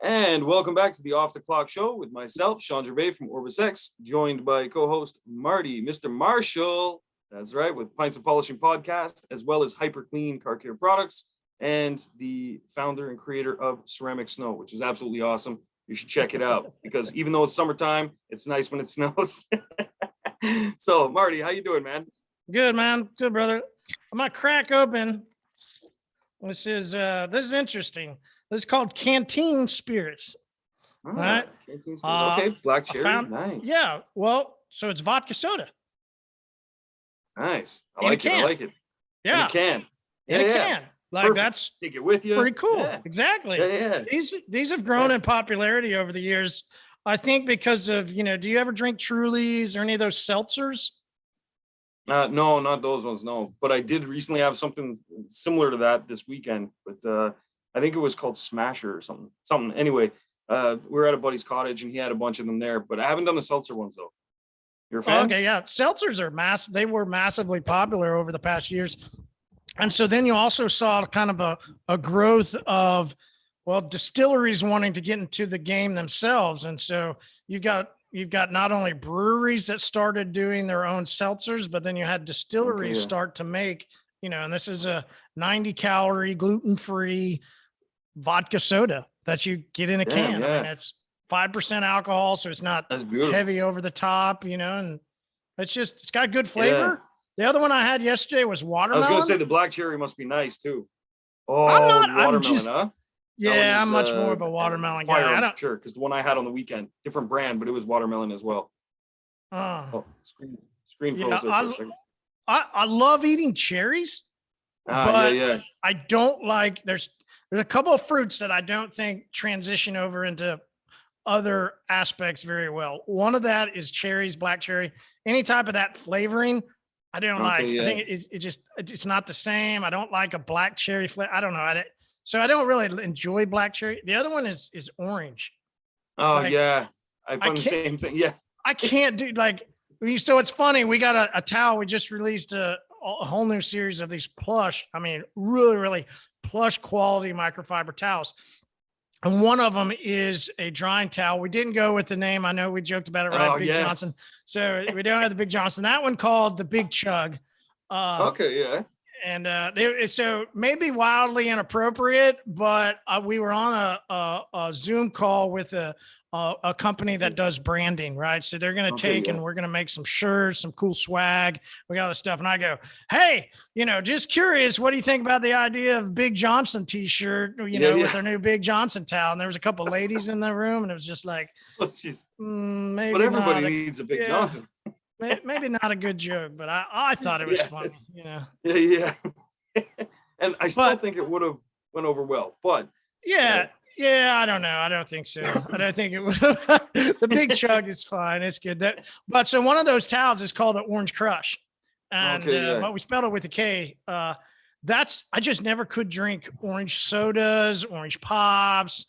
And welcome back to the Off the Clock Show with myself, Shawn Gervais from OrbisX, joined by co-host Marty, Mr. Marshall. That's right, with Pints of Polishing Podcast, as well as hyperClean car care products, and the founder and creator of Ceramic Snow, which is absolutely awesome. You should check it out because even though it's summertime, it's nice when it snows. So, Marty, how you doing, man? Good, man. Good, brother. I'm gonna crack open. This is interesting. This is called Canteen Spirits. Ah, right? Canteen Spirits. Okay, black cherry, nice. Yeah, well, so it's vodka soda. Nice. I In a like it. I can. like it. Yeah, In a can. in a can. Like Perfect. that's Take it with you. pretty cool. Yeah. Exactly. Yeah. These have grown in popularity over the years. I think because of, do you ever drink Trulies or any of those seltzers? No, not those ones. No, but I did recently have something similar to that this weekend. But I think it was called Smasher or something. Anyway, we were at a buddy's cottage and he had a bunch of them there. But I haven't done the seltzer ones though. You're a fan? Okay, yeah. Seltzers are they were massively popular over the past years. And so then you also saw kind of a growth of, well, distilleries wanting to get into the game themselves. And so you've got not only breweries that started doing their own seltzers, but then you had distilleries start to make, and this is a 90-calorie gluten-free vodka soda that you get in a can. Yeah. I mean, it's 5% alcohol, so it's not heavy over the top, and it's got good flavor. Yeah. The other one I had yesterday was watermelon. I was going to say the black cherry must be nice too. Oh, watermelon, huh? Yeah, I'm much more of a watermelon guy. I'm sure, because the one I had on the weekend, different brand, but it was watermelon as well. Screen froze there for a second. I love eating cherries, but I don't like. There's a couple of fruits that I don't think transition over into other aspects very well. One of that is cherries, black cherry, any type of that flavoring. I don't like. I think it's not the same. I don't like a black cherry flavor. I don't know. So I don't really enjoy black cherry. The other one is orange. Oh, I find the same thing. Yeah. I can't do so it's funny. We got a towel. We just released a whole new series of these plush. I mean, really, really plush quality microfiber towels. And one of them is a drying towel. We didn't go with the name. I know we joked about it, right? Big Johnson. So we don't have the Big Johnson. That one called the Big Chug. And so maybe wildly inappropriate, but we were on a Zoom call with a company that does branding, right? So they're going to and we're going to make some shirts, some cool swag. We got all this stuff. And I go, hey, just curious, what do you think about the idea of Big Johnson t-shirt, with our new Big Johnson towel? And there was a couple of ladies in the room and it was just like, maybe but everybody needs a Big Johnson. Maybe not a good joke, but I thought it was funny, Yeah. And I still think it would have went over well, but I don't know. I don't think so. I don't think it would. The Big Chug is fine. It's good. But so one of those towels is called the Orange Crush, and but we spelled it with a K. I just never could drink orange sodas, orange pops.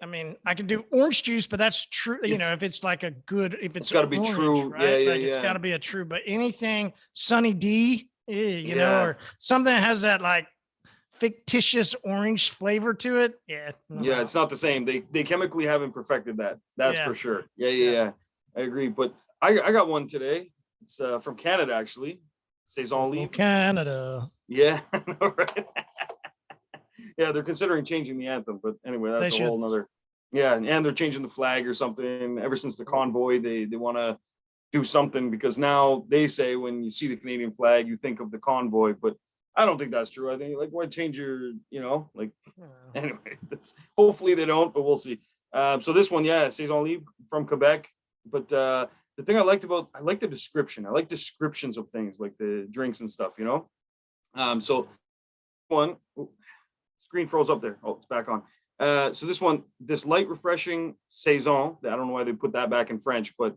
I mean, I can do orange juice, but that's true. If it's like it's got to be true, right? It's got to be a true. But anything Sunny D, or something that has that like fictitious orange flavor to it. It's not the same. They chemically haven't perfected that. That's for sure. I agree. But I got one today. It's from Canada actually. Saison Leaf. Canada. Yeah, I know, right? Yeah, they're considering changing the anthem, but anyway, that's a whole nother. Yeah, and they're changing the flag or something. Ever since the convoy, they want to do something because now they say when you see the Canadian flag, you think of the convoy, but I don't think that's true. I think why change your, anyway, hopefully they don't, but we'll see. So this one, Saison Leaf from Quebec. But the thing I like the description. I like descriptions of things like the drinks and stuff, So one, screen froze up there. Oh, it's back on. So this light refreshing saison, I don't know why they put that back in French, but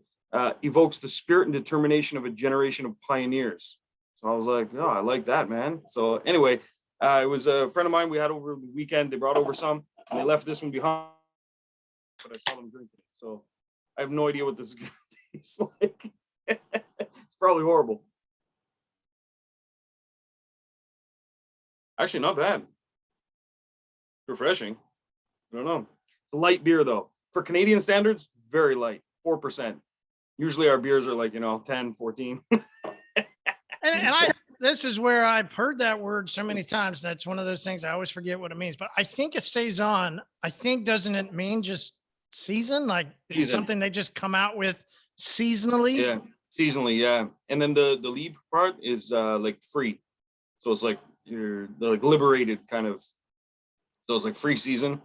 evokes the spirit and determination of a generation of pioneers. So I was like, oh, I like that, man. So anyway, it was a friend of mine we had over the weekend. They brought over some and they left this one behind, but I saw them drinking it. So I have no idea what this is going to taste like. It's probably horrible. Actually, not bad. Refreshing. I don't know. It's a light beer though. For Canadian standards, very light, 4%. Usually our beers are like, 10, 14. And this is where I've heard that word so many times. That's one of those things I always forget what it means. But I think a saison, doesn't it mean just season? Like something they just come out with seasonally? Yeah, seasonally, yeah. And then the leap part is like free. So it's like you're like liberated kind of. So it's like free season.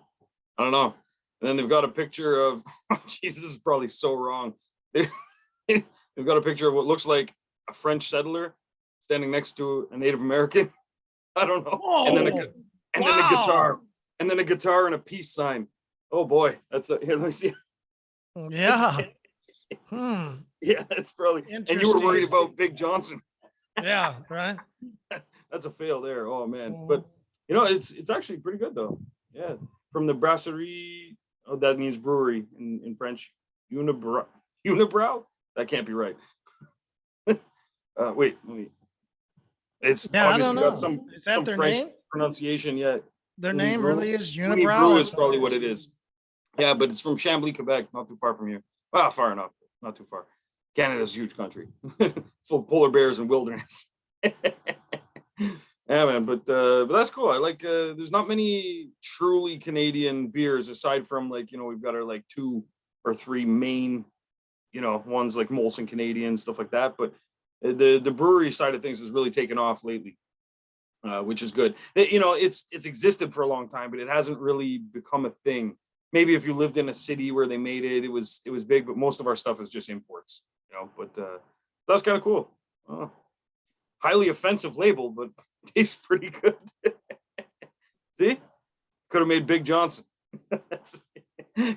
I don't know. And then they've got a picture of, Jesus, this is probably so wrong. They've got a picture of what looks like a French settler standing next to a Native American. I don't know. Whoa. And then a guitar, and then a guitar and a peace sign. Oh boy, here. Let me see. Yeah. Yeah, that's probably. And you were worried about Big Johnson. Yeah, right. That's a fail there. Oh man, but it's actually pretty good though. Yeah, from the brasserie. Oh, that means brewery in French. Unibrow. That can't be right. Wait. It's obviously got some French name? Pronunciation. Yeah. Their name really is Unibrow. Unibrow is probably what it is. Yeah, but it's from Chambly, Quebec, not too far from here. Well, far enough, not too far. Canada's a huge country, full of polar bears and wilderness. Yeah, man, but that's cool. I like. There's not many truly Canadian beers aside from like we've got our like 2 or 3 main, ones like Molson Canadian, stuff like that. But the brewery side of things has really taken off lately, which is good. It's existed for a long time, but it hasn't really become a thing. Maybe if you lived in a city where they made it, it was big. But most of our stuff is just imports, But that's kind of cool. Highly offensive label, but tastes pretty good. See, could have made Big Johnson.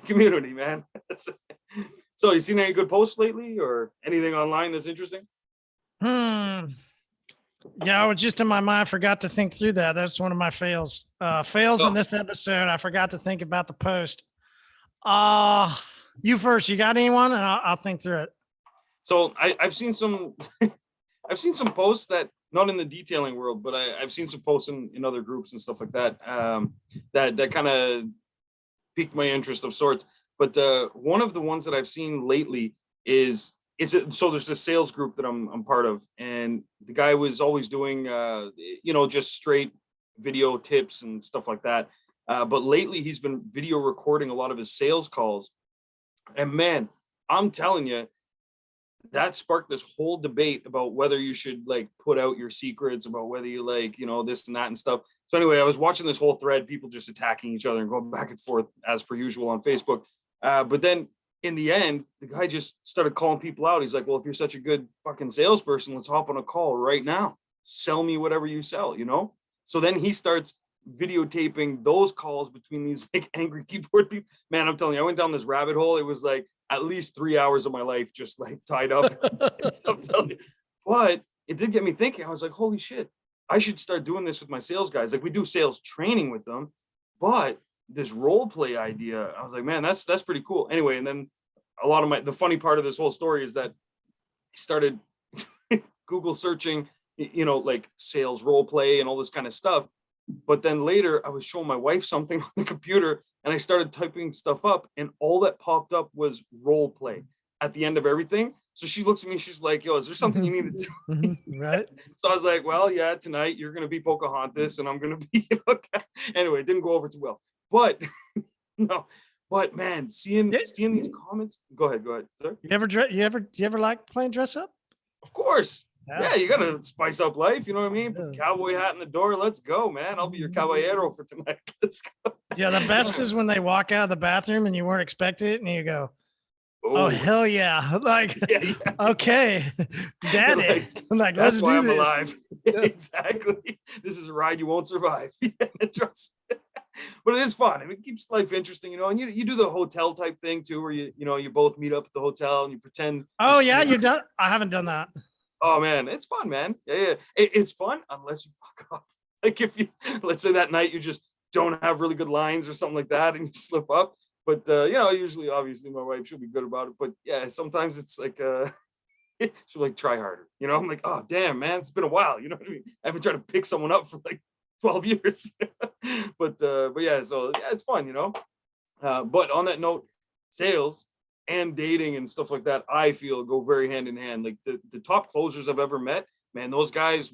Community, man. So, you seen any good posts lately, or anything online that's interesting? Yeah, I was just in my mind. I forgot to think through that. That's one of my fails. In this episode. I forgot to think about the post. You first. You got anyone? And I'll think through it. So I've seen some. I've seen some posts that, not in the detailing world, but I've seen some posts in other groups and stuff like that. That kind of piqued my interest of sorts. But one of the ones that I've seen lately is so there's this sales group that I'm part of, and the guy was always doing just straight video tips and stuff like that. But lately he's been video recording a lot of his sales calls, and man, I'm telling you, that sparked this whole debate about whether you should like put out your secrets, about whether you like, this and that and stuff. So anyway, I was watching this whole thread, people just attacking each other and going back and forth as per usual on Facebook. But then in the end, the guy just started calling people out. He's like, well, if you're such a good fucking salesperson, let's hop on a call right now. Sell me whatever you sell, So then he starts videotaping those calls between these like angry keyboard people. Man, I'm telling you, I went down this rabbit hole. It was like at least 3 hours of my life just like tied up. I'm telling you. But it did get me thinking. I was like, holy shit, I should start doing this with my sales guys. Like we do sales training with them, but this role play idea, I was like, man, that's pretty cool. Anyway, and then the funny part of this whole story is that I started Google searching, like sales role play and all this kind of stuff. But then later I was showing my wife something on the computer and I started typing stuff up, and all that popped up was role play at the end of everything. So she looks at me, she's like, yo, is there something you need to do? Right. So I was like, well, yeah, tonight you're going to be Pocahontas and I'm going to be, anyway, it didn't go over too well, but man, seeing these comments, go ahead, sir. You ever like playing dress up? Of course. Yeah, you gotta spice up life. You know what I mean? Put the cowboy hat in the door. Let's go, man. I'll be your caballero for tonight. Let's go. Yeah, the best is when they walk out of the bathroom and you weren't expecting it, and you go, "Oh hell yeah!" Like, okay, daddy. Like, that's let's why do I'm this. alive. Exactly. This is a ride you won't survive. But it is fun. I mean, it keeps life interesting, And you do the hotel type thing too, where you both meet up at the hotel and you pretend. Oh yeah, you're done. I haven't done that. Oh man, it's fun, man. Yeah. It's fun unless you fuck up. Like if you, let's say that night you just don't have really good lines or something like that, and you slip up. But usually, obviously, my wife, she'll be good about it. But yeah, sometimes it's like she'll like try harder. I'm like, oh damn, man, it's been a while. You know what I mean? I've been trying to pick someone up for like 12 years. but yeah, so yeah, it's fun. But on that note, sales and dating and stuff like that, I feel go very hand in hand. Like the top closers I've ever met, man, those guys,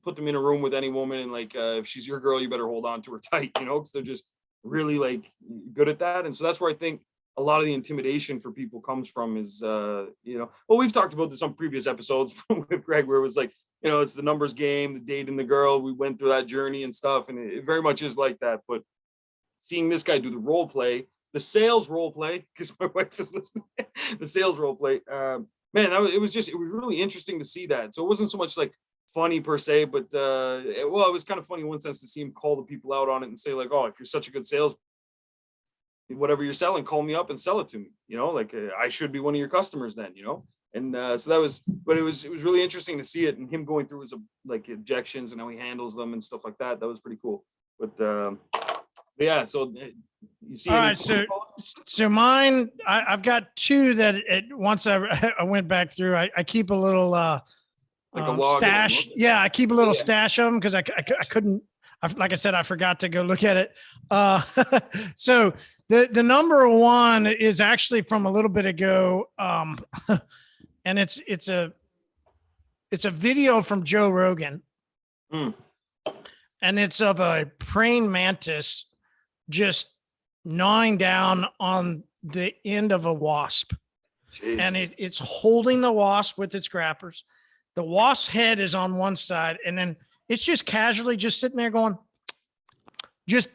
put them in a room with any woman, and like if she's your girl, you better hold on to her tight, because they're just really like good at that. And so that's where I think a lot of the intimidation for people comes from is, well, we've talked about this on previous episodes with Greg, where it was like, it's the numbers game, the dating the girl. We went through that journey and stuff, and it very much is like that. But seeing this guy do the role play, the sales role play, because my wife is listening, the sales role play, man, it was really interesting to see that. So it wasn't so much like funny per se, but it was kind of funny in one sense to see him call the people out on it and say like, oh, if you're such a good sales, whatever you're selling, call me up and sell it to me. Like I should be one of your customers then, And so that was, but it was really interesting to see it, and him going through his like objections and how he handles them and stuff like that. That was pretty cool. But yeah, so you see. All right, so mine, I've got two that once I went back through, I keep a little like a log stash. Yeah, I keep a little stash of them because I couldn't. Like I said, I forgot to go look at it. So the number one is actually from a little bit ago, and it's a video from Joe Rogan, and it's of a praying mantis just gnawing down on the end of a wasp. Jesus. And it's holding the wasp with its grappers. The wasp's head is on one side, and then it's just casually just sitting there going, just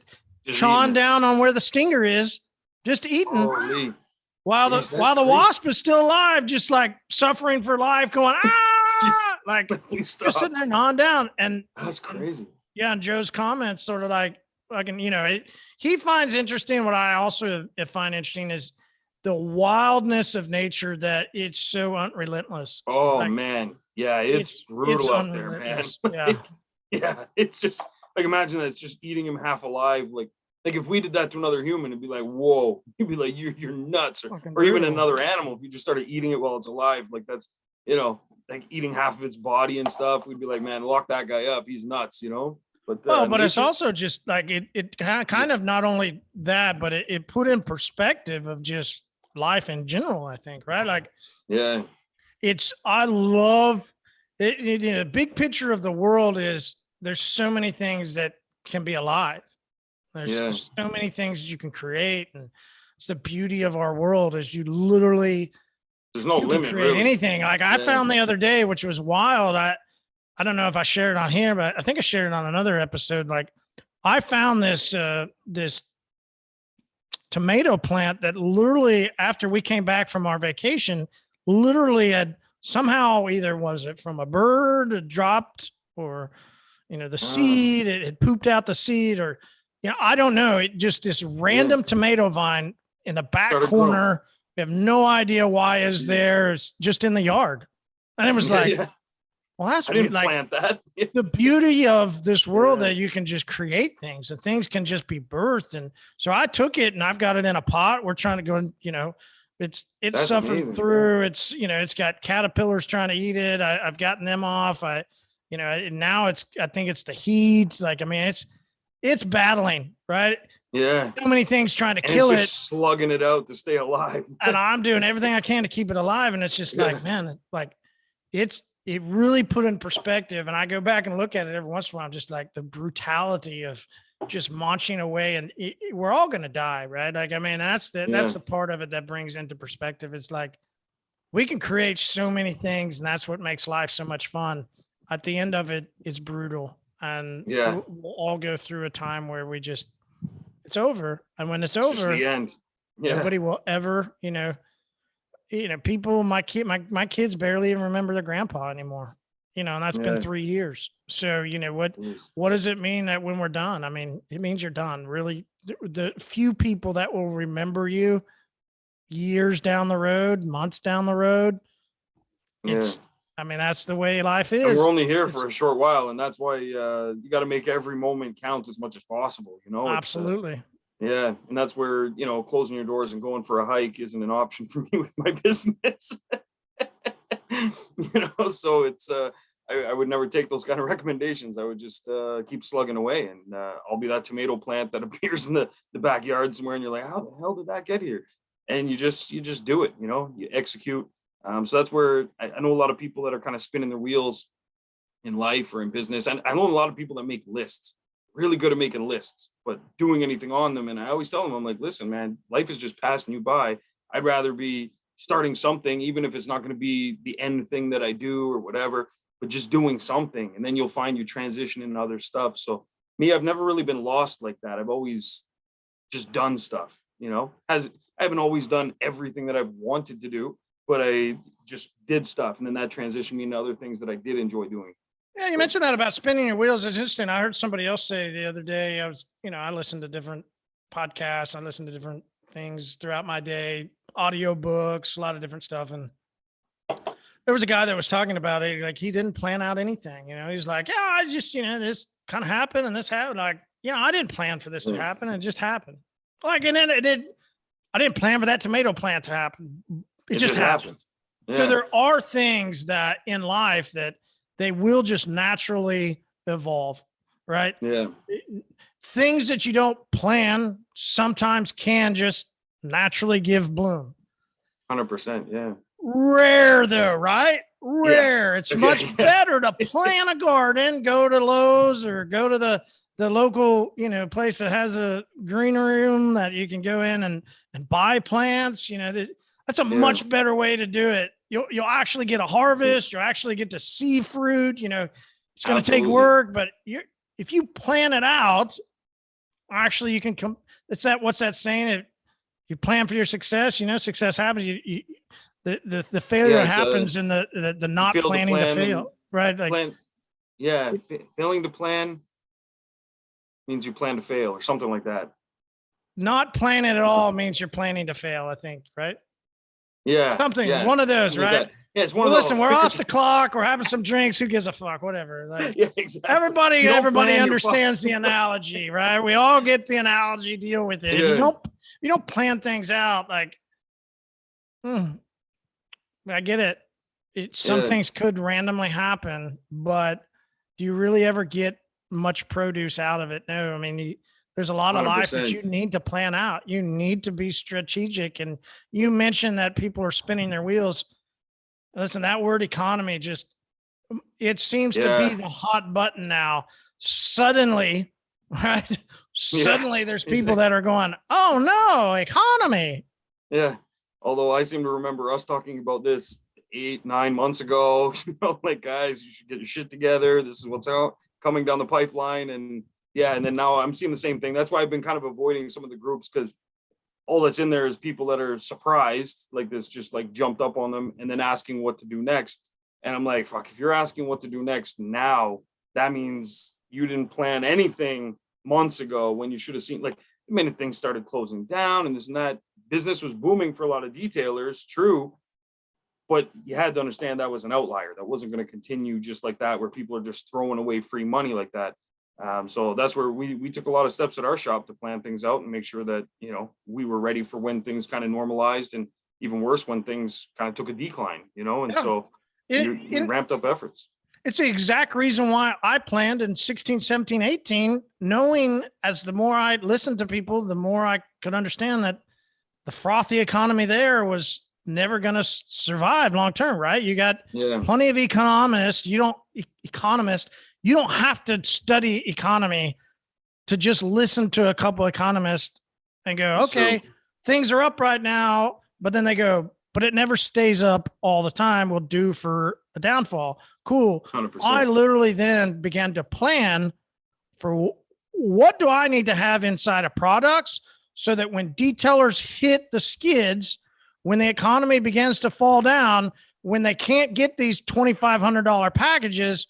chawing down on where the stinger is, just eating. Holy. While the wasp is still alive, just like suffering for life, going, like just sitting there gnawing down. And that's crazy. Yeah. And Joe's comments sort of like, he finds interesting. What I also find interesting is the wildness of nature, that it's so unrelentless. Oh, like, man. Yeah. It's brutal out there, man. Yeah. Yeah. It's just like, imagine that it's just eating him half alive. Like if we did that to another human, it'd be like, whoa, you'd be like, you're nuts. Or even another animal, if you just started eating it while it's alive, like that's, like eating half of its body and stuff, we'd be like, man, lock that guy up. He's nuts, But but it's also just like it kind of not only that, but it put in perspective of just life in general, I think, right? Like, yeah, I love it. The big picture of the world is there's so many things that can be alive. There's so many things that you can create, and it's the beauty of our world is you literally, there's no limit, create really anything. Like I found the other day, which was wild. I don't know if I shared it on here, but I think I shared it on another episode. Like I found this tomato plant that literally, after we came back from our vacation, literally had somehow, either was it from a bird dropped, or, the seed, it had pooped out the seed, or, I don't know. It just, this random tomato vine in the back corner. We have no idea why is there. It's just in the yard. And it was like, well, that's I didn't plant that. The beauty of this world, that you can just create things, and things can just be birthed. And so I took it, and I've got it in a pot. We're trying to go, it's that's suffered amazing, through. Man. It's, it's got caterpillars trying to eat it. I've gotten them off. Now I think it's the heat. Like, I mean, it's battling, right? Yeah. So many things trying to kill it. Slugging it out to stay alive. And I'm doing everything I can to keep it alive. And it's just like, man, like it really put in perspective. And I go back and look at it every once in a while, just like the brutality of just munching away, and we're all going to die. Right. Like, I mean, that's the part of it that brings into perspective. It's like, we can create so many things, and that's what makes life so much fun. At the end of it, it's brutal. And we'll all go through a time where it's over. And when it's over, the end. Nobody will ever, people, my kids barely even remember their grandpa anymore, and that's been 3 years. So, what does it mean that when we're done? I mean, it means you're done. Really, the few people that will remember you years down the road, months down the road, that's the way life is. And we're only here for a short while, and that's why you got to make every moment count as much as possible. Absolutely. And that's where closing your doors and going for a hike isn't an option for me with my business. So it's I would never take those kind of recommendations. I would just keep slugging away, and I'll be that tomato plant that appears in the backyard somewhere, and you're like, how the hell did that get here? And you just do it, you execute. So that's where I know a lot of people that are kind of spinning their wheels in life or in business. And I know a lot of people that make lists, really good at making lists, but doing anything on them. And I always tell them, I'm like, listen, man, life is just passing you by. I'd rather be starting something, even if it's not going to be the end thing that I do or whatever, but just doing something. And then you'll find you transition into other stuff. So me, I've never really been lost like that. I've always just done stuff, I haven't always done everything that I've wanted to do, but I just did stuff. And then that transitioned me into other things that I did enjoy doing. Yeah, you mentioned that about spinning your wheels. It's interesting. I heard somebody else say the other day, I listen to different podcasts. I listen to different things throughout my day, audio books, a lot of different stuff. And there was a guy that was talking about it. Like, he didn't plan out anything. He's like, yeah, I just, this kind of happened and this happened. Like, I didn't plan for this to happen. It just happened. Like, and then I didn't plan for that tomato plant to happen. It just happened. Yeah. So there are things that in life that they will just naturally evolve, right? Yeah. Things that you don't plan sometimes can just naturally give bloom. 100%. Yeah. Rare though, right? Rare. Yes. It's much better to plant a garden, go to Lowe's or go to the local, place that has a green room that you can go in and buy plants. That's a much better way to do it. You'll actually get a harvest. You'll actually get to see fruit. It's going to take work, but if you plan it out, actually you can come. What's that saying? If you plan for your success, success happens. The failure happens in the not planning to fail, right? Like, failing to plan means you plan to fail or something like that. Not planning at all means you're planning to fail, I think, right? Yeah. Something, one of those, right? Yeah, it's one of those. Listen, we're off the clock. We're having some drinks. Who gives a fuck? Whatever. Like, yeah, exactly. Everybody understands the analogy, right? We all get the analogy, deal with it. Yeah. You don't plan things out like, I get it. Some things could randomly happen, but do you really ever get much produce out of it? No. I mean, there's a lot of 100%. Life that you need to plan out. You need to be strategic. And you mentioned that people are spinning their wheels. Listen, that word economy it seems to be the hot button now. Suddenly, right? Suddenly there's people that are going, oh no, economy. Yeah. Although I seem to remember us talking about this 8-9 months ago, like, guys, you should get your shit together. This is what's coming down the pipeline. And then now I'm seeing the same thing. That's why I've been kind of avoiding some of the groups, because all that's in there is people that are surprised, like this, just like jumped up on them and then asking what to do next. And I'm like, fuck, if you're asking what to do next now, that means you didn't plan anything months ago when you should have seen, like, the minute things started closing down and this and that. Business was booming for a lot of detailers, true, but you had to understand that was an outlier. That wasn't going to continue just like that, where people are just throwing away free money like that. So that's where we took a lot of steps at our shop to plan things out and make sure that, we were ready for when things kind of normalized, and even worse, when things kind of took a decline, so we ramped up efforts. It's the exact reason why I planned in 16, 17, 18, knowing as the more I listened to people, the more I could understand that the frothy economy there was never going to survive long term, right? You got plenty of economists. You don't have to study economy to just listen to a couple economists and go, okay, things are up right now, but then they go, but it never stays up all the time. We'll do for a downfall. Cool. 100%. I literally then began to plan for what do I need to have inside of products so that when detailers hit the skids, when the economy begins to fall down, when they can't get these $2,500 packages,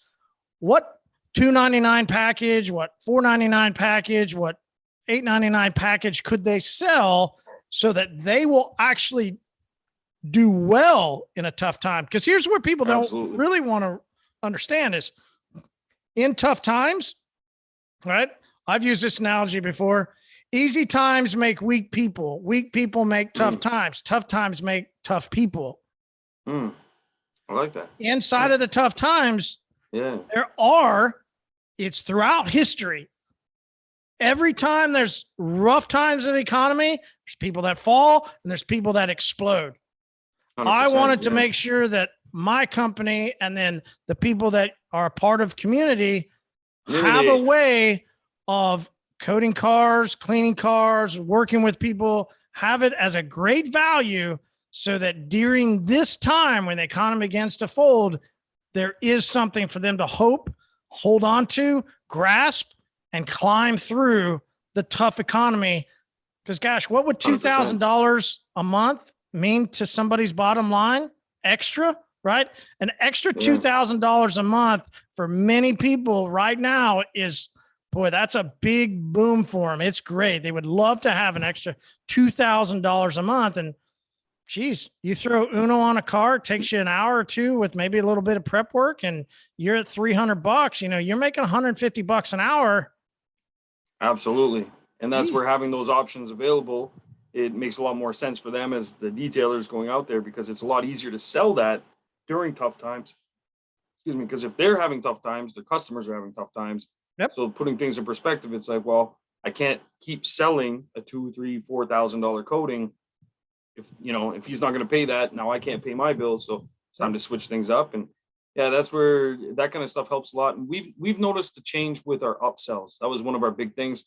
what $299 package, what $499 package, what $899 package could they sell so that they will actually do well in a tough time? Because here's where people don't really want to understand is in tough times, right? I've used this analogy before. Easy times make weak people. Weak people make tough times. Tough times make tough people. I like that. Inside of the tough times, Yeah. It's throughout history. Every time there's rough times in the economy, there's people that fall and there's people that explode. I wanted to make sure that my company and then the people that are a part of community have a way of coating cars, cleaning cars, working with people, have it as a great value so that during this time when the economy begins to fold, there is something for them to hope, hold on to, grasp, and climb through the tough economy. Because gosh, what would $2,000 a month mean to somebody's bottom line extra, right? An extra $2,000 a month for many people right now is, boy, that's a big boom for them. It's great. They would love to have an extra $2,000 a month. And geez, you throw Uno on a car, it takes you an hour or two with maybe a little bit of prep work and you're at $300, you're making $150 an hour. Absolutely. And that's where having those options available, it makes a lot more sense for them as the detailers going out there, because it's a lot easier to sell that during tough times. Excuse me. Because if they're having tough times, their customers are having tough times. Yep. So putting things in perspective, it's like, well, I can't keep selling a $2,000, $3,000, $4,000 coating. If he's not going to pay that, now I can't pay my bills. So it's time to switch things up. And yeah, that's where that kind of stuff helps a lot. And we've noticed a change with our upsells. That was one of our big things.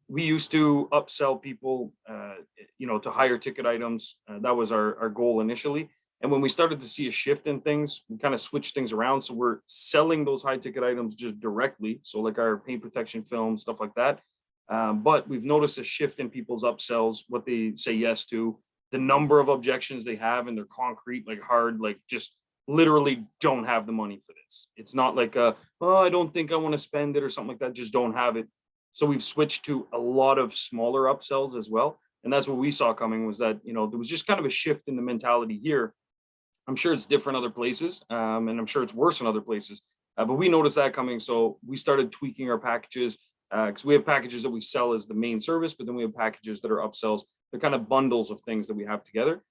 We used to upsell people, to higher ticket items. That was our goal initially. And when we started to see a shift in things, we kind of switched things around. So we're selling those high ticket items just directly. So like our paint protection film, stuff like that. But we've noticed a shift in people's upsells, what they say yes to, the number of objections they have, and they're concrete, like hard, like just literally don't have the money for this. It's not like I don't think I want to spend it or something like that. Just don't have it. So we've switched to a lot of smaller upsells as well. And that's what we saw coming, was that, there was just kind of a shift in the mentality here. I'm sure it's different other places, and I'm sure it's worse in other places. But we noticed that coming. So we started tweaking our packages, because we have packages that we sell as the main service, but then we have packages that are upsells. They're kind of bundles of things that we have together.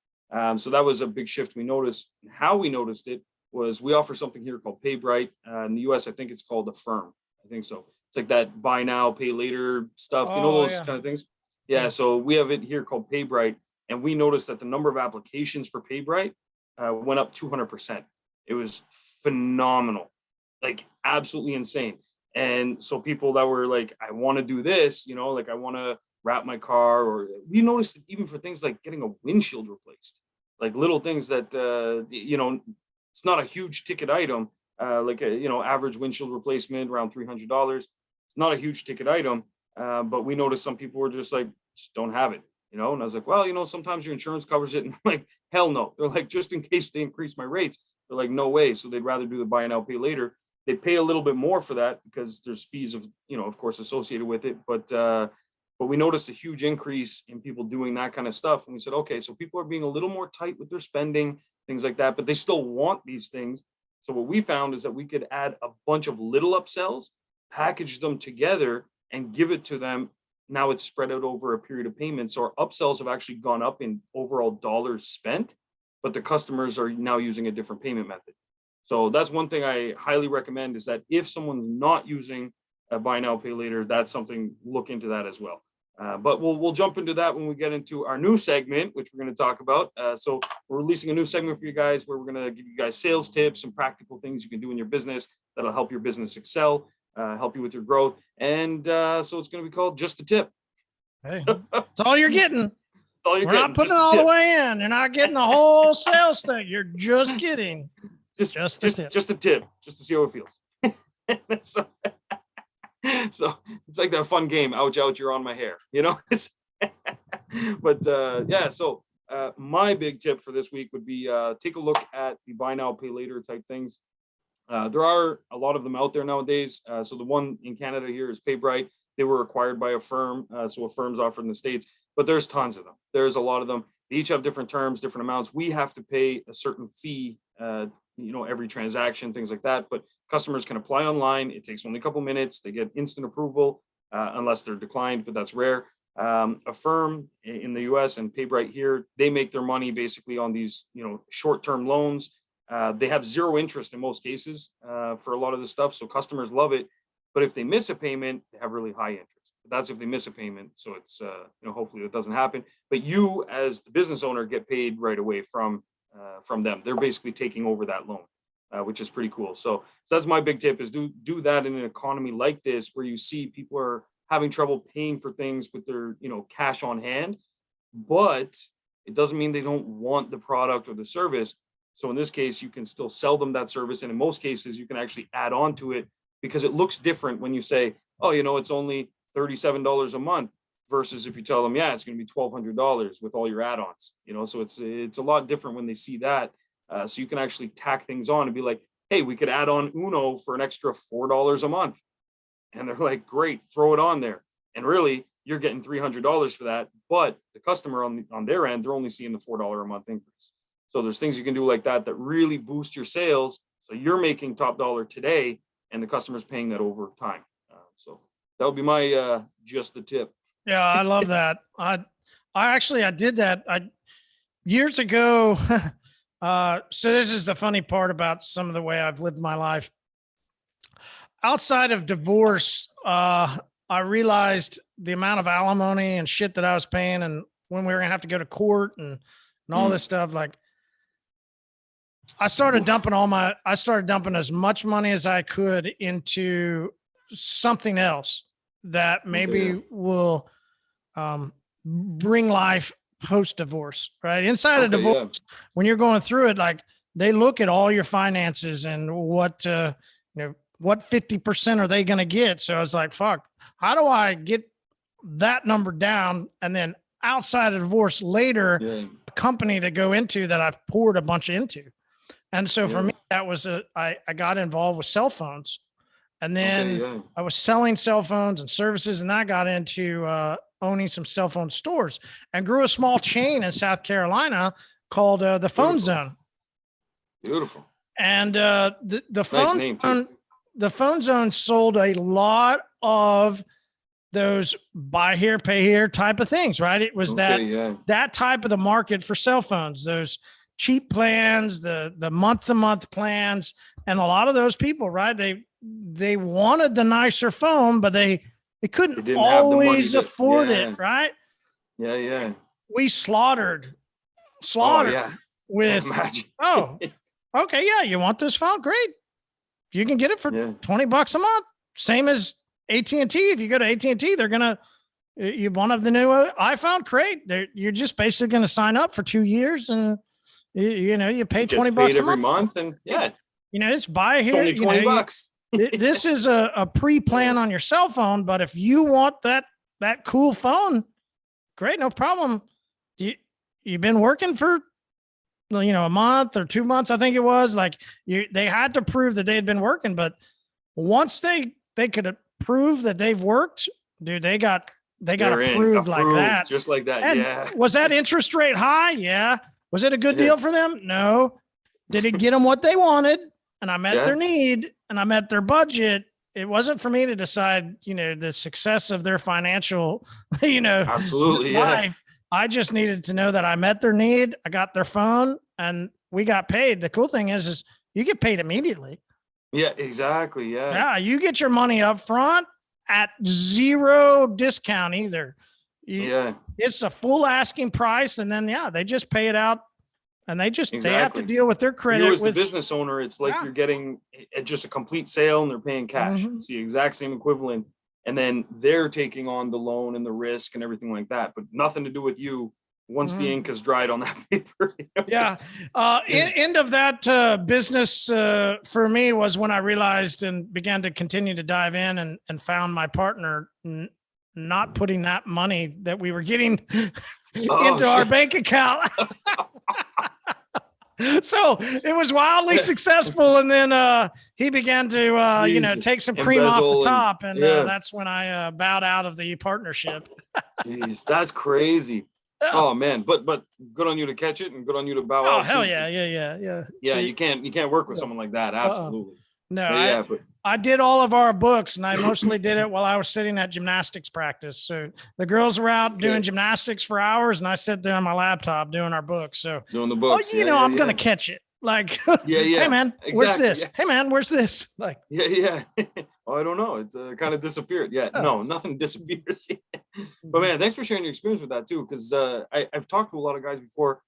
So that was a big shift we noticed. And how we noticed it was we offer something here called PayBright. In the US, I think it's called Affirm. I think so. It's like that buy now, pay later stuff, those kind of things. Yeah. So we have it here called PayBright. And we noticed that the number of applications for PayBright went up 200%. It was phenomenal, like absolutely insane. And so people that were like, I want to do this, like I want to wrap my car, or we noticed even for things like getting a windshield replaced, like little things that, it's not a huge ticket item, like a, average windshield replacement around $300. It's not a huge ticket item, but we noticed some people were just like, just don't have it, and I was like, well, sometimes your insurance covers it. And I'm like, hell no. They're like, just in case they increase my rates. They're like, no way. So they'd rather do the buy now, pay later. They pay a little bit more for that because there's fees of course, associated with it. But we noticed a huge increase in people doing that kind of stuff. And we said, okay, so people are being a little more tight with their spending, things like that, but they still want these things. So what we found is that we could add a bunch of little upsells, package them together, and give it to them. Now it's spread out over a period of payments. So our upsells have actually gone up in overall dollars spent, but the customers are now using a different payment method. So that's one thing I highly recommend, is that if someone's not using a buy now, pay later, that's something, look into that as well. But we'll jump into that when we get into our new segment, which we're going to talk about. So we're releasing a new segment for you guys where we're going to give you guys sales tips and practical things you can do in your business that'll help your business excel, help you with your growth. And so it's going to be called Just a Tip. Hey, that's all you're getting. We're not putting it all the way in. You're not getting the whole sales thing. You're just kidding. Just a tip, just to see how it feels. So it's like that fun game, ouch, you're on my hair, but yeah. So my big tip for this week would be take a look at the buy now, pay later type things. There are a lot of them out there nowadays. So the one in Canada here is PayBright. They were acquired by Affirm. So Affirm's offered in the States, but there's tons of them. There's a lot of them. They each have different terms, different amounts. We have to pay a certain fee, every transaction, things like that. But customers can apply online. It takes only a couple minutes. They get instant approval, unless they're declined, but that's rare. Affirm in the US and PayBright here, they make their money basically on these, short-term loans. They have zero interest in most cases for a lot of this stuff. So customers love it. But if they miss a payment, they have really high interest. That's if they miss a payment. So it's, hopefully it doesn't happen. But you as the business owner get paid right away from them. They're basically taking over that loan, which is pretty cool. So that's my big tip is do that in an economy like this, where you see people are having trouble paying for things with their, cash on hand, but it doesn't mean they don't want the product or the service. So in this case, you can still sell them that service. And in most cases, you can actually add on to it because it looks different when you say, oh, it's only $37 a month versus if you tell them, yeah, it's going to be $1,200 with all your add-ons, so it's a lot different when they see that. So you can actually tack things on and be like, hey, we could add on Uno for an extra $4 a month. And they're like, great, throw it on there. And really, you're getting $300 for that. But the customer on their end, they're only seeing the $4 a month increase. So there's things you can do like that really boost your sales. So you're making top dollar today and the customer's paying that over time. So that would be my just the tip. Yeah, I love that. I did that years ago. So this is the funny part about some of the way I've lived my life. Outside of divorce, I realized the amount of alimony and shit that I was paying, and when we were gonna have to go to court and all this stuff. Like, I started dumping as much money as I could into something else that maybe will bring life post-divorce, right? Inside of divorce, when you're going through it, like, they look at all your finances and what 50% are they going to get? So I was like, fuck, how do I get that number down? And then outside of divorce later, a company to go into that I've poured a bunch into. And so for me, that was I got involved with cell phones, and then I was selling cell phones and services, and I got into owning some cell phone stores and grew a small chain in South Carolina called the Phone Zone. Beautiful. And the Phone Zone sold a lot of those buy here, pay here type of things, right? It was that type of the market for cell phones, those cheap plans, the month-to-month plans. And a lot of those people, right, they wanted the nicer phone, but they couldn't always afford it, right? Yeah. We slaughtered with, okay, yeah, you want this phone? Great. You can get it for $20 a month. Same as AT&T. If you go to AT&T, they're going to, you one of the new iPhone, great. You're just basically going to sign up for 2 years, and you pay $20 every month, and it's buy here. Only $20. This is a pre-plan on your cell phone, but if you want that cool phone, great, no problem. You've been working for a month or 2 months, I think it was. Like, they had to prove that they had been working, but once they could prove that they've worked, dude, they got approved like that, just like that. And was that interest rate high? Yeah. Was it a good deal for them? No. Did it get them what they wanted? And I met their need, and I met their budget. It wasn't for me to decide, the success of their financial, absolutely life. I just needed to know that I met their need. I got their phone, and we got paid. The cool thing is you get paid immediately. Yeah, exactly. Yeah. You get your money up front at zero discount either. It's a full asking price. And then, they just pay it out, and they have to deal with their credit. You as the business owner, it's like you're getting just a complete sale, and they're paying cash. Mm-hmm. It's the exact same equivalent. And then they're taking on the loan and the risk and everything like that, but nothing to do with you once the ink is dried on that paper. End of that business for me was when I realized and began to continue to dive in and found my partner not putting that money that we were getting into our bank account. So it was wildly successful. And then he began to, take some cream off the top. And that's when I bowed out of the partnership. Jeez, that's crazy. Oh man, but good on you to catch it, and good on you to bow out. Oh hell yeah. Yeah, you can't work with someone like that. Absolutely. No, I did all of our books, and I mostly did it while I was sitting at gymnastics practice. So the girls were out doing gymnastics for hours, and I sat there on my laptop doing our books. So doing the books. I'm going to catch it. Like, Yeah, hey man, exactly. where's this? Yeah. Hey man, where's this? Like, Yeah. Oh, I don't know. It kind of disappeared. Yeah, no, nothing disappears. But man, thanks for sharing your experience with that too, because I've talked to a lot of guys before.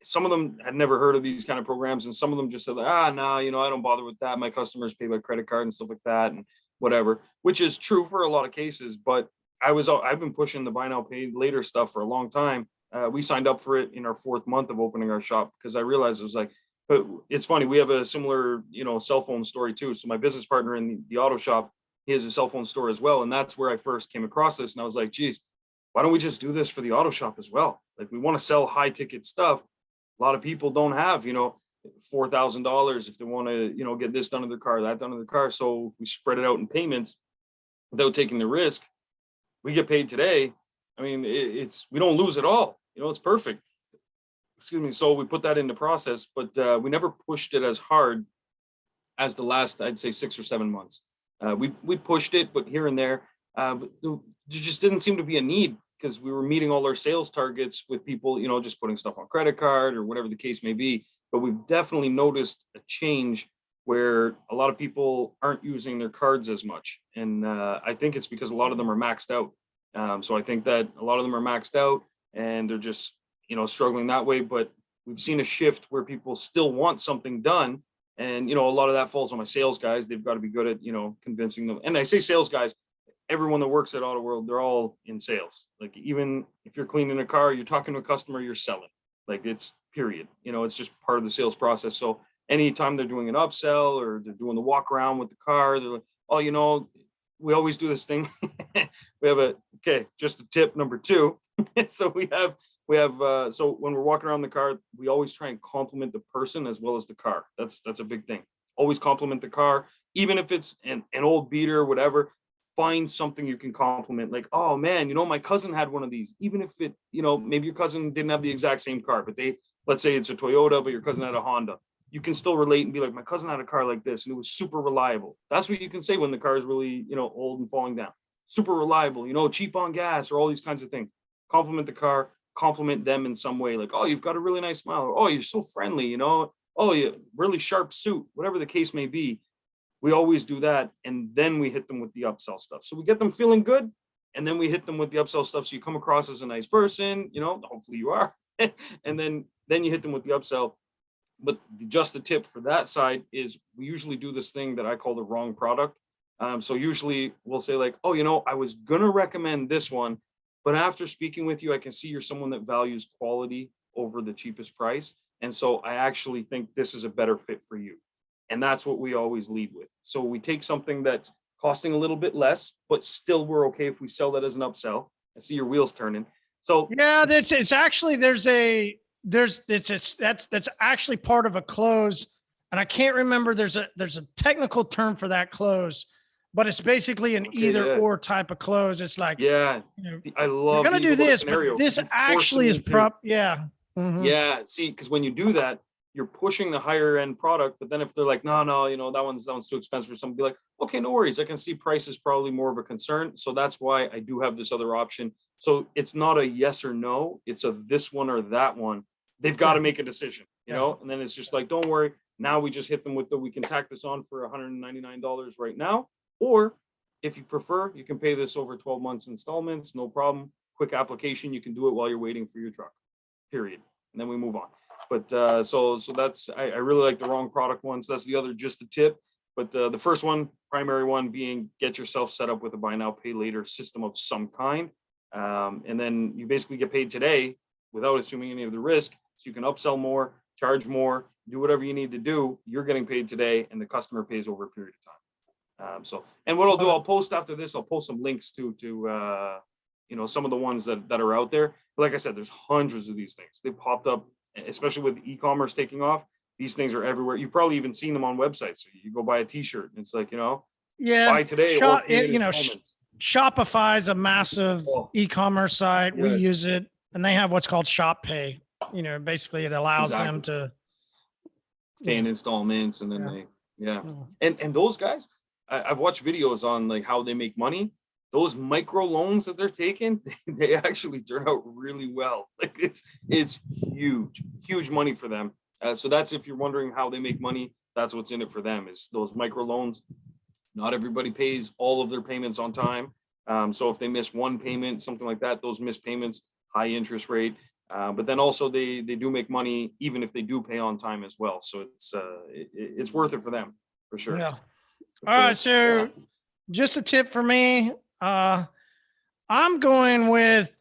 Some of them had never heard of these kind of programs, and some of them just said, no, I don't bother with that. My customers pay by credit card and stuff like that, and whatever, which is true for a lot of cases. But I've been pushing the buy now, pay later stuff for a long time. We signed up for it in our 4th month of opening our shop because I realized it was like, but it's funny. We have a similar, cell phone story too. So my business partner in the auto shop, he has a cell phone store as well. And that's where I first came across this. And I was like, geez, why don't we just do this for the auto shop as well? Like, we want to sell high ticket stuff. A lot of people don't have, $4,000 if they want to, get this done to their car, that done to their car. So if we spread it out in payments without taking the risk, we get paid today. I mean, we don't lose at all. It's perfect. Excuse me. So we put that into process, but we never pushed it as hard as the last, I'd say, 6 or 7 months. We pushed it, but here and there, but there just didn't seem to be a need because we were meeting all our sales targets with people, just putting stuff on credit card or whatever the case may be. But we've definitely noticed a change where a lot of people aren't using their cards as much. And I think it's because a lot of them are maxed out. So I think that a lot of them are maxed out and they're just, struggling that way. But we've seen a shift where people still want something done. And, a lot of that falls on my sales guys. They've got to be good at, convincing them. And I say sales guys, everyone that works at Auto World, they're all in sales. Like, even if you're cleaning a car, you're talking to a customer, you're selling. Like, it's period. It's just part of the sales process. So anytime they're doing an upsell or they're doing the walk around with the car, they're like, oh, we always do this thing. We have just a tip number 2. So we have, so when we're walking around the car, we always try and compliment the person as well as the car. That's a big thing. Always compliment the car, even if it's an old beater or whatever. Find something you can compliment, like, oh man, my cousin had one of these. Even if it, maybe your cousin didn't have the exact same car, but let's say it's a Toyota, but your cousin had a Honda. You can still relate and be like, my cousin had a car like this and it was super reliable. That's what you can say when the car is really, old and falling down. Super reliable, cheap on gas, or all these kinds of things. Compliment the car, compliment them in some way, like, oh, you've got a really nice smile, or, oh, you're so friendly, oh, yeah, really sharp suit, whatever the case may be. We always do that, and then we hit them with the upsell stuff. So we get them feeling good, and then we hit them with the upsell stuff. So you come across as a nice person, hopefully you are, and then you hit them with the upsell. But just the tip for that side is we usually do this thing that I call the wrong product. So usually we'll say like, oh, I was gonna recommend this one, but after speaking with you, I can see you're someone that values quality over the cheapest price, and so I actually think this is a better fit for you. And that's what we always lead with. So we take something that's costing a little bit less, but still we're okay if we sell that as an upsell. I see your wheels turning. So yeah, it's actually that's actually part of a close, and I can't remember. There's a technical term for that close, but it's basically an either or type of close. It's like, I love. You're gonna do this, but this actually is yeah. Mm-hmm. Yeah, see, because when you do that, you're pushing the higher end product, but then if they're like, no, that one's too expensive for something, be like, okay, no worries. I can see price is probably more of a concern. So that's why I do have this other option. So it's not a yes or no, it's a this one or that one. They've got to make a decision, and then it's just like, don't worry. Now we just hit them with we can tack this on for $199 right now. Or if you prefer, you can pay this over 12 months installments, no problem. Quick application. You can do it while you're waiting for your truck, period. And then we move on. But so that's, I really like the wrong product one. So that's the other, just the tip. But the first one, primary one being get yourself set up with a buy now, pay later system of some kind. And then you basically get paid today without assuming any of the risk. So you can upsell more, charge more, do whatever you need to do. You're getting paid today and the customer pays over a period of time. And what I'll do, I'll post after this, I'll post some links to some of the ones that are out there. But like I said, there's hundreds of these things. They popped up, especially with e-commerce taking off. These things are everywhere. You've probably even seen them on websites. So you go buy a t-shirt and it's like, buy today. Shopify is a massive e-commerce site. We use it and they have what's called Shop Pay. Basically it allows them to pay in installments and then and those guys, I've watched videos on like how they make money. Those micro loans that they're taking, they actually turn out really well. Like it's huge money for them. So that's, if you're wondering how they make money, that's what's in it for them, is those micro loans. Not everybody pays all of their payments on time. So if they miss one payment, something like that, those missed payments, high interest rate. But then also they do make money even if they do pay on time as well. So it's worth it for them for sure. Yeah. All right. So just a tip for me. I'm going with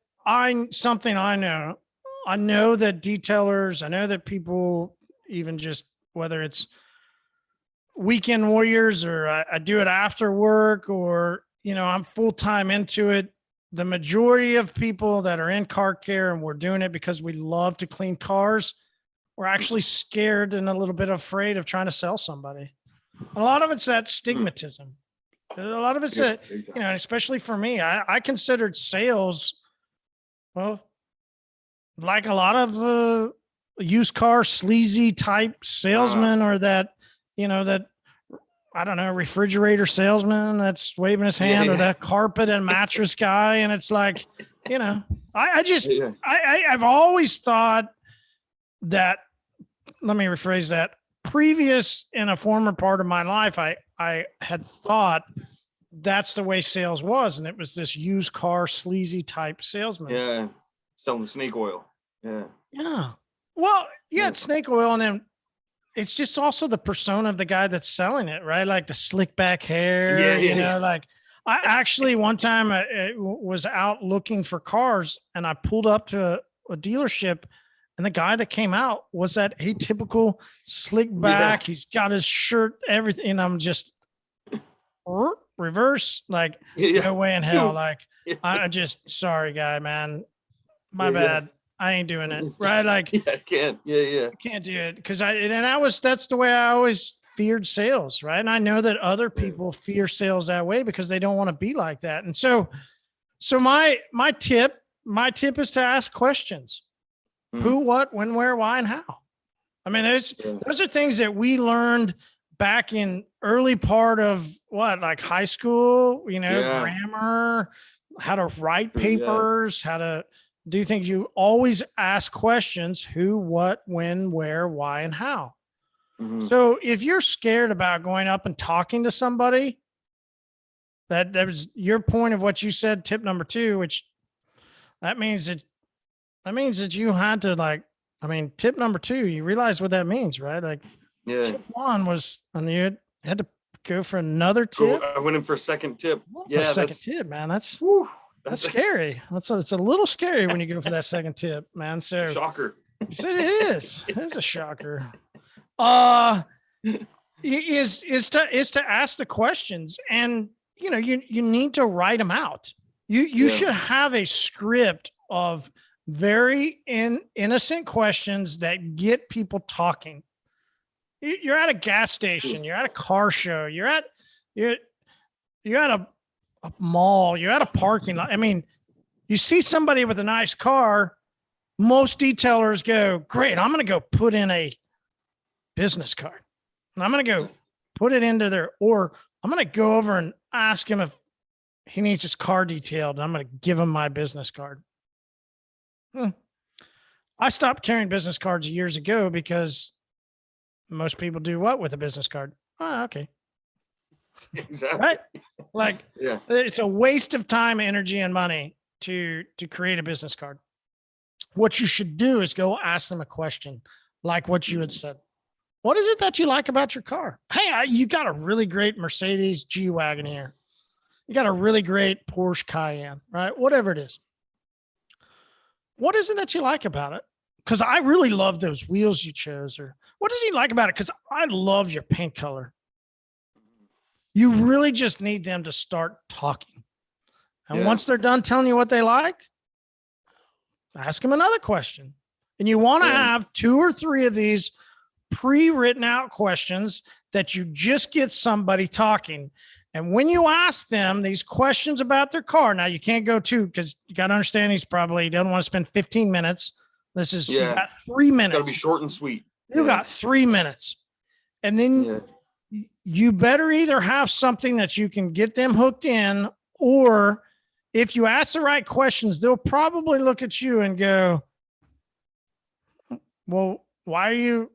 something I know. I know that detailers, I know that people, even just whether it's weekend warriors or I do it after work, or, I'm full-time into it. The majority of people that are in car care, and we're doing it because we love to clean cars, we're actually scared and a little bit afraid of trying to sell somebody. A lot of it's that stigmatism. A lot of it's that, especially for me, I considered sales, well, like a lot of used car sleazy type salesmen, or that, that, I don't know, refrigerator salesman that's waving his hand, or that carpet and mattress guy. And it's like, I've always thought that, let me rephrase that, previous in a former part of my life, I had thought that's the way sales was. And it was this used car sleazy type salesman. Yeah. Selling snake oil. Yeah. Yeah. Well, yeah, it's snake oil. And then it's just also the persona of the guy that's selling it, right? Like the slick back hair, like I actually one time I was out looking for cars, and I pulled up to a dealership, and the guy that came out was that atypical slick back. He's got his shirt, everything. And I'm just reverse, like no way in hell. Like I just, sorry guy, man, my bad. I ain't doing it. Right. Like, I can't. I can't do it. Cause that's the way I always feared sales. Right. And I know that other people fear sales that way because they don't want to be like that. And so my tip is to ask questions. Who, what, when, where, why, and how. I mean, those are things that we learned back in early part of like high school, grammar, how to write papers, how to do things. You always ask questions: who, what, when, where, why, and how. So if you're scared about going up and talking to somebody, that was your point of what you said, tip number 2, which that means that you had to tip number 2, you realize what that means, right? Like tip 1 was, and you had to go for another tip. I went in for a second tip. Second tip, man. That's scary. It's a little scary when you go for that second tip, man. So shocker. You said it is. It is a shocker. Is to ask the questions, and you need to write them out. You should have a script of very innocent questions that get people talking. You're at a gas station, you're at a car show, you're at a mall, you're at a parking lot. I mean, you see somebody with a nice car, most detailers go, great, I'm going to go put in a business card. And I'm going to go put it into or I'm going to go over and ask him if he needs his car detailed. And I'm going to give him my business card. I stopped carrying business cards years ago because most people do what with a business card? Oh, okay. Exactly. Right? Like, it's a waste of time, energy, and money to create a business card. What you should do is go ask them a question like what you had said. What is it that you like about your car? Hey, you got a really great Mercedes G-Wagon here. You got a really great Porsche Cayenne, right? Whatever it is. What is it that you like about it? Because I really love those wheels you chose. Or what does he like about it? Because I love your paint color. You really just need them to start talking. And once they're done telling you what they like, ask them another question. And you want to have 2 or 3 of these pre-written out questions that you just get somebody talking. And when you ask them these questions about their car, now you can't go because you got to understand he doesn't want to spend 15 minutes. This is, you got 3 minutes. Got to be short and sweet. You got 3 minutes. And then you better either have something that you can get them hooked in, or if you ask the right questions, they'll probably look at you and go, well, why are you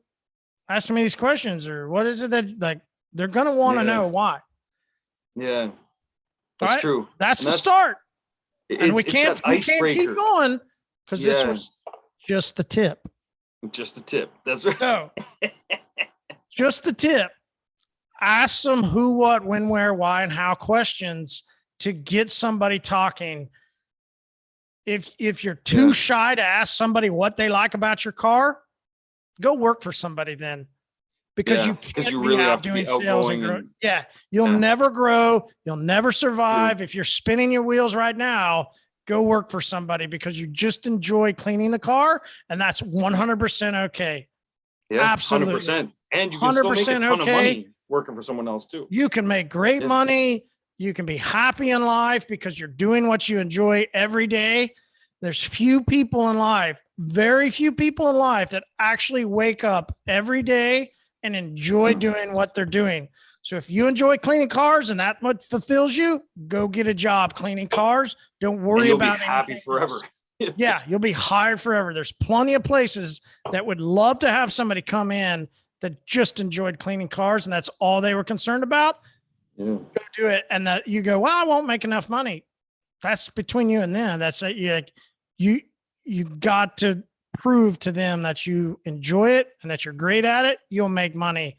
ask me these questions, or what is it that like they're going to want to know why. Yeah, that's true. That's the start. And we can't keep going because this was just the tip. Just the tip. That's right. So, just the tip. Ask some who, what, when, where, why, and how questions to get somebody talking. If you're too shy to ask somebody what they like about your car, go work for somebody then, because you can't really have to doing be sales and grow. You'll never grow. You'll never survive. If you're spinning your wheels right now, go work for somebody because you just enjoy cleaning the car, and that's 100% okay. Yeah, absolutely, 100%. And you can still make a ton of money working for someone else too. You can make great money. You can be happy in life because you're doing what you enjoy every day. There's few people in life, very few people in life that actually wake up every day and enjoy doing what they're doing. So if you enjoy cleaning cars and that what fulfills you, go get a job cleaning cars. Don't worry about it. You'll be happy forever. Yeah, you'll be hired forever. There's plenty of places that would love to have somebody come in that just enjoyed cleaning cars and that's all they were concerned about. Go do it. And that you go, well, I won't make enough money. That's between you and them. That's you got to prove to them that you enjoy it and that you're great at it. You'll make money.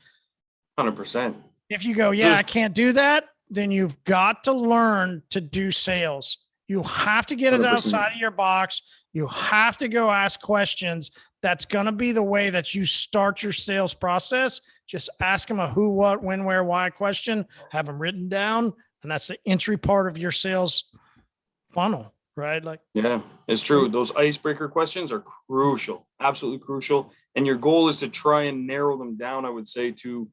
100%. If you go, I can't do that, then you've got to learn to do sales. You have to get 100%. outside of your box. You have to go ask questions. That's going to be the way that you start your sales process. Just ask them a who, what, when, where, why question, have them written down. And that's the entry part of your sales funnel, right? Like, yeah, it's true. Those icebreaker questions are crucial, absolutely crucial. And your goal is to try and narrow them down, I would say, to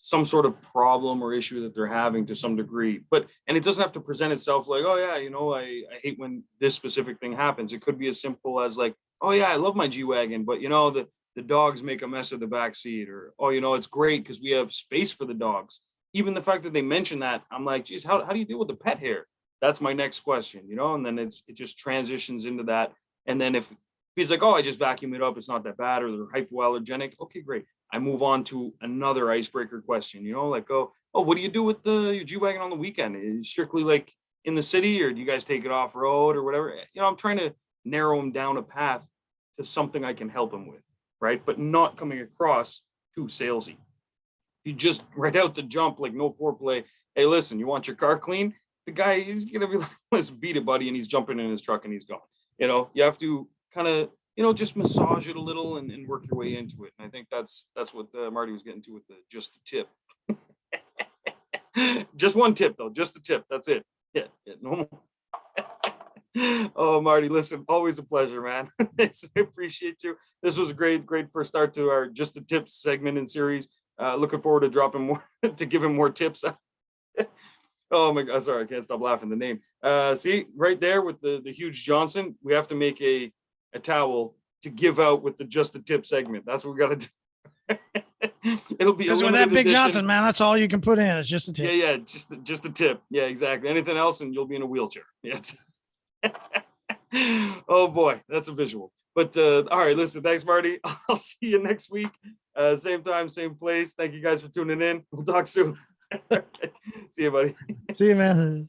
some sort of problem or issue that they're having to some degree. And it doesn't have to present itself like, oh yeah, I hate when this specific thing happens. It could be as simple as like, oh yeah, I love my G-Wagon, but the dogs make a mess of the back seat, or, oh, it's great because we have space for the dogs. Even the fact that they mention that, I'm like, geez, how do you deal with the pet hair? That's my next question, and then it just transitions into that. And then if he's like, oh, I just vacuum it up, it's not that bad, or they're hypoallergenic. Okay, great. I move on to another icebreaker question, like, oh, what do you do with your G-Wagon on the weekend? Is it strictly like in the city, or do you guys take it off road or whatever? I'm trying to narrow him down a path to something I can help him with, right? But not coming across too salesy. You just right out the jump, like no foreplay. Hey, listen, you want your car clean? The guy, he's going to be like, let's beat it, buddy. And he's jumping in his truck and he's gone. You have to kind of, just massage it a little and work your way into it. And I think that's what Marty was getting to with just the tip. Just one tip though, just the tip. That's it. Yeah, no more. Oh, Marty, listen, always a pleasure, man. I appreciate you. This was a great first start to our Just the Tips segment and series. Looking forward to dropping more, to giving more tips. Oh my God, sorry, I can't stop laughing. The name. See, right there with the huge Johnson, we have to make a towel to give out with the Just the Tip segment. That's what we got to do. It'll be because with that big edition. Johnson, man, that's all you can put in. It's just a tip. Yeah, just the tip. Yeah, exactly. Anything else, and you'll be in a wheelchair. Yeah. Oh boy, that's a visual. But all right, listen, thanks, Marty. I'll see you next week. Same time, same place. Thank you guys for tuning in. We'll talk soon. See you, buddy. See you, man.